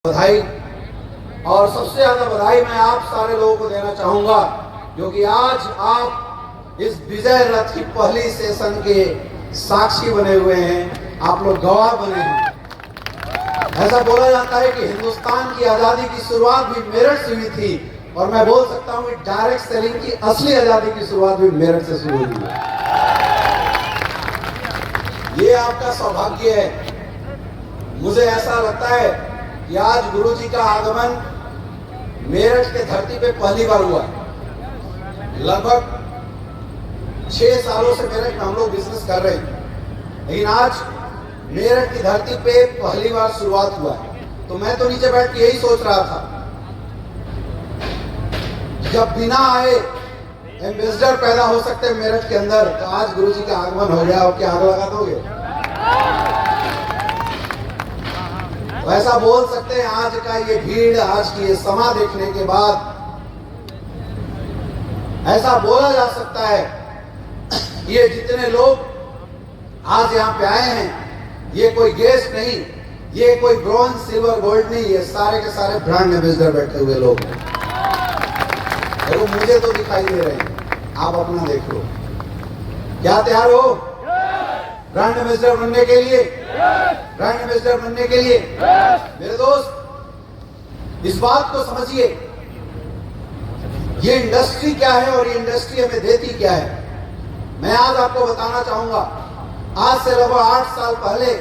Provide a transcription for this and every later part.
बधाई। और सबसे ज्यादा बधाई मैं आप सारे लोगों को देना चाहूंगा क्योंकि आज आप इस विजय रथ की पहली सेशन के साक्षी बने हुए हैं, आप लोग गवाह बने हैं। ऐसा बोला जाता है कि हिंदुस्तान की आजादी की शुरुआत भी मेरठ से हुई थी और मैं बोल सकता हूं कि डायरेक्ट सेलिंग की असली आजादी की शुरुआत भी मेरठ से शुरू हुई है। ये आपका सौभाग्य है। मुझे ऐसा लगता है कि आज गुरुजी का आगमन मेरठ के धरती पे पहली बार हुआ। लगभग 6 सालों से मेरठ में हम लोग बिजनेस कर रहे हैं, लेकिन आज मेरठ की धरती पे पहली बार शुरुआत हुआ है। तो मैं तो नीचे बैठ के यही सोच रहा था, जब बिना आए एम्बेसडर पैदा हो सकते हैं मेरठ के अंदर, तो आज गुरुजी का आगमन हो गया और क्या आग लगा दोगे? तो ऐसा बोल सकते हैं आज का ये भीड़, आज की ये समा देखने के बाद ऐसा बोला जा सकता है ये जितने लोग आज यहाँ पे आए हैं, ये कोई गेस्ट नहीं, ये कोई ब्रॉन्ज सिल्वर गोल्ड नहीं, ये सारे के सारे ब्रांड एम्बेसडर बैठे हुए लोग हैं। और वो मुझे तो दिखाई दे रहे हैं, आप अपना देख लो। क्या तैयार हो ब्रांड एम्बेसडर बनने के लिए? ब्रांड एम्बेसडर बनने के लिए मेरे दोस्त इस बात को समझिए, ये इंडस्ट्री क्या है और ये इंडस्ट्री हमें देती क्या है। मैं आज आपको बताना चाहूंगा, आज से लगभग 8 साल पहले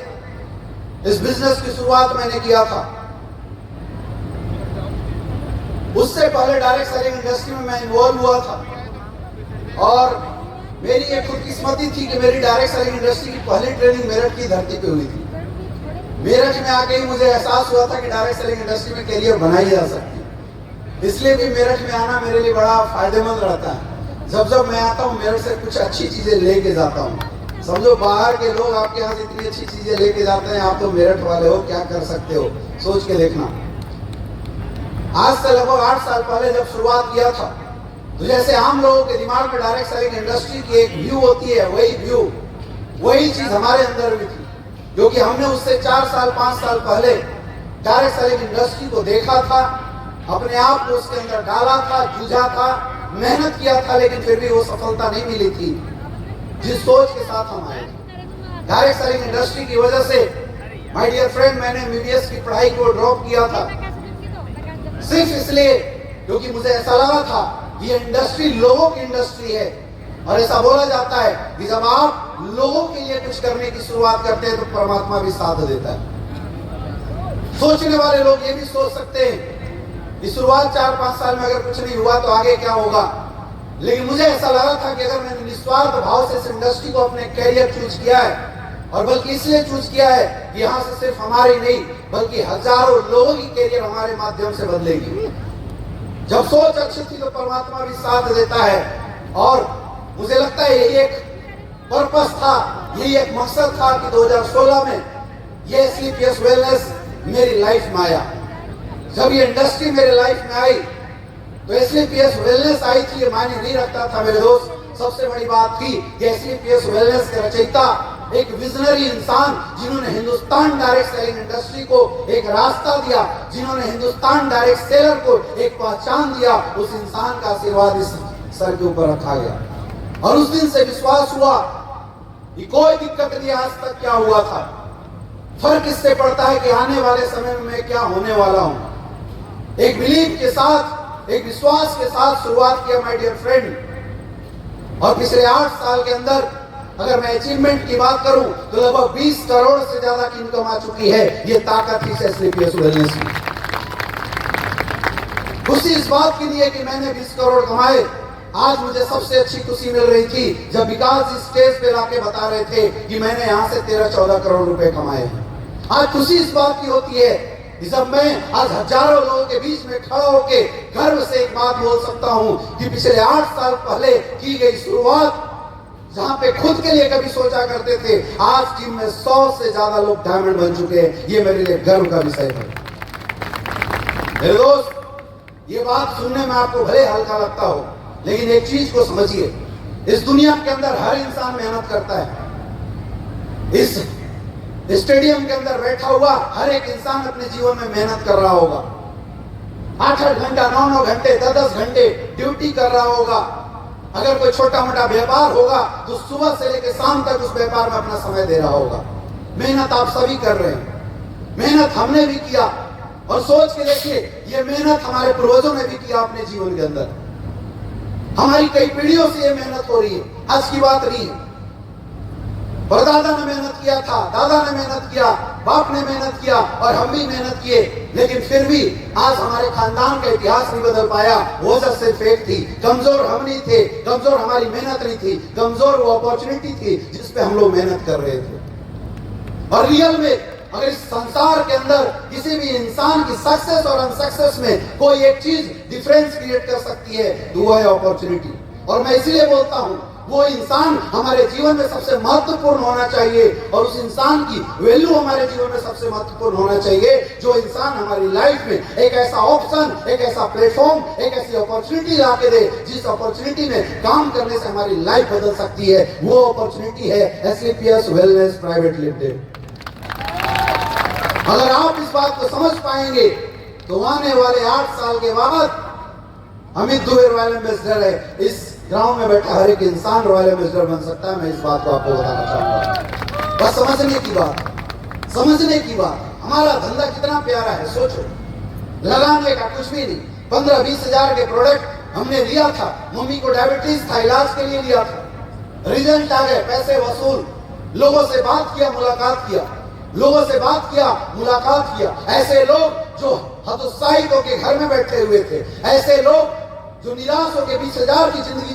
इस बिजनेस की शुरुआत मैंने किया था। उससे पहले डायरेक्ट सेलिंग इंडस्ट्री में मैं इन्वॉल्व हुआ था और मेरी एक खुदकिस्मती थी कि मेरी डायरेक्ट सेलिंग इंडस्ट्री की पहली ट्रेनिंग मेरठ की धरती पे हुई थी। मेरठ में आके ही मुझे एहसास हुआ था कि डायरेक्ट सेलिंग इंडस्ट्री में करियर बनाई जा सकती है। इसलिए भी मेरठ में आना मेरे लिए बड़ा फायदेमंद रहता है। जब मैं आता हूँ मेरठ से कुछ अच्छी चीजें लेके जाता हूँ। समझो बाहर के लोग आपके यहाँ से इतनी अच्छी चीजें लेके जाते हैं, आप तो मेरठ वाले हो, क्या कर सकते हो, सोच के देखना। आज से लगभग 8 साल पहले जब शुरुआत किया था, तो जैसे आम लोगों के दिमाग में डायरेक्ट सेलिंग इंडस्ट्री की एक व्यू होती है, वही चीज हमारे अंदर भी थी, क्योंकि हमने उससे 4 साल 5 साल पहले डायरेक्ट सेलिंग इंडस्ट्री को देखा था, अपने आप को उसके अंदर डाला था, जूझा था, मेहनत किया था, लेकिन फिर भी वो सफलता नहीं मिली थी जिस सोच के साथ हम आए। डायरेक्ट सेलिंग इंडस्ट्री की वजह से माय डियर फ्रेंड, मैंने MBBS की पढ़ाई को ड्रॉप किया था सिर्फ इसलिए क्योंकि मुझे ऐसा लगा था ये इंडस्ट्री लोगों की इंडस्ट्री है। और ऐसा बोला जाता है कि जब आप लोगों के लिए कुछ करने की शुरुआत करते हैं तो परमात्मा भी साथ देता है। सोचने वाले लोग ये भी सोच सकते हैं कि शुरुआत 4-5 साल में अगर कुछ नहीं हुआ तो आगे क्या होगा, लेकिन मुझे ऐसा लगा था कि अगर मैंने निस्वार्थ भाव से इस इंडस्ट्री को अपने कैरियर चूज किया है, और बल्कि इसलिए चूज किया है कि यहाँ से सिर्फ हमारी नहीं बल्कि हजारों लोगों की कैरियर हमारे माध्यम से बदलेगी। जब सोच अच्छी थी तो परमात्मा भी साथ देता है। और मुझे लगता है यही एक पर्पस था, यही एक मकसद था कि 2016 में ये SLPS वेलनेस मेरी लाइफ में आया। जब ये इंडस्ट्री मेरे लाइफ में आई तो SLPS वेलनेस आई थी, ये मायने नहीं रखता था मेरे दोस्त। सबसे बड़ी बात थी कि SLPS वेलनेस के रचयिता एक विजनरी इंसान, जिन्होंने हिंदुस्तान डायरेक्ट सेलिंग इंडस्ट्री को एक रास्ता दिया, जिन्होंने हिंदुस्तान डायरेक्ट सेलर को एक पहचान दिया, उस इंसान का आशीर्वाद इस सर के ऊपर रखा गया। और उस दिन से विश्वास हुआ कि कोई दिक्कत नहीं, आज तक क्या हुआ था। फर्क इससे पड़ता है कि आने वाले समय में मैं क्या होने वाला हूं। एक बिलीव के साथ, एक विश्वास के साथ शुरुआत किया माय डियर फ्रेंड। और पिछले 8 साल के अंदर अगर मैं अचीवमेंट की बात करूं तो लगभग 20 करोड़ से ज्यादा की इनकम आ चुकी है। ये ताकत थी SLPS वेलनेस की। खुशी इस बात की नहीं है कि मैंने 20 करोड़ कमाए। आज मुझे सबसे अच्छी खुशी मिल रही थी जब विकास इस स्टेज पे लाके बता रहे थे कि मैंने यहाँ से 13-14 करोड़ रुपए कमाए हैं। आज खुशी इस बात की होती है कि जब मैं आज हजारों लोगों के बीच में खड़ा होके गर्व से एक बात बोल सकता हूँ कि पिछले 8 साल पहले की गई शुरुआत, जहां पे खुद के लिए कभी सोचा करते थे, आज टीम में 100 से ज्यादा लोग डायमंड बन चुके हैं। ये मेरे लिए गर्व का विषय है मेरे दोस्त। ये बात सुनने में आपको भले हल्का लगता हो, लेकिन एक चीज को समझिए, इस दुनिया के अंदर हर इंसान मेहनत करता है। इस स्टेडियम के अंदर बैठा हुआ हर एक इंसान अपने जीवन में मेहनत कर रहा होगा, 8-8 घंटा 9-9 घंटे 10-10 घंटे ड्यूटी कर रहा होगा। अगर कोई छोटा मोटा व्यापार होगा तो सुबह से लेकर शाम तक उस व्यापार में अपना समय दे रहा होगा। मेहनत आप सभी कर रहे हैं, मेहनत हमने भी किया, और सोच के देखिए ये मेहनत हमारे पूर्वजों ने भी किया अपने जीवन के अंदर। हमारी कई पीढ़ियों से ये मेहनत हो रही है, आज की बात नहीं है। परदादा ने मेहनत किया था, दादा ने मेहनत किया, बाप ने मेहनत किया, और हम भी मेहनत किए, लेकिन फिर भी आज हमारे खानदान का इतिहास नहीं बदल पाया। वजह सिर्फ एक थी, कमजोर हम नहीं थे, कमजोर हमारी मेहनत नहीं थी, कमजोर वो अपॉर्चुनिटी थी जिस पे हम लोग मेहनत कर रहे थे। और रियल में अगर इस संसार के अंदर किसी भी इंसान की सक्सेस और अनसक्सेस में कोई एक चीज डिफरेंस क्रिएट कर सकती है तो वो है अपॉर्चुनिटी। और मैं इसलिए बोलता हूं वो इंसान हमारे जीवन में सबसे महत्वपूर्ण होना चाहिए, और उस इंसान की वैल्यू हमारे जीवन में सबसे महत्वपूर्ण होना चाहिए जो इंसान हमारी लाइफ में एक ऐसा ऑप्शन, एक ऐसा प्लेटफॉर्म, एक ऐसी अपॉर्चुनिटी ला के दे जिस अपॉर्चुनिटी में काम करने से हमारी लाइफ बदल सकती है। वो अपॉर्चुनिटी है एसलीपीएस वेलनेस प्राइवेट लिमिटेड। अगर आप इस बात को समझ पाएंगे तो आने वाले 8 साल के बाद अमित दुबे रॉयल एम्बेसडर है, इस ग्राउंड में बैठा हर एक इंसान रॉयल एम्बेसडर बन सकता है। मैं इस बात को आपको बताना चाहता हूं। बस समझने की बात। हमारा धंधा कितना प्यारा है, सोचो, लगाने का कुछ भी नहीं, 15-20 हजार के प्रोडक्ट हमने लिया था। मम्मी को डायबिटीज था, इलाज के लिए लिया था, रिजल्ट आ गए, पैसे वसूल, लोगों से बात किया, मुलाकात किया। ऐसे लोग जो हतोत्साहित होकर घर में बैठे हुए थे, ऐसे लोग जो निराश होकर 20,000 की जिंदगी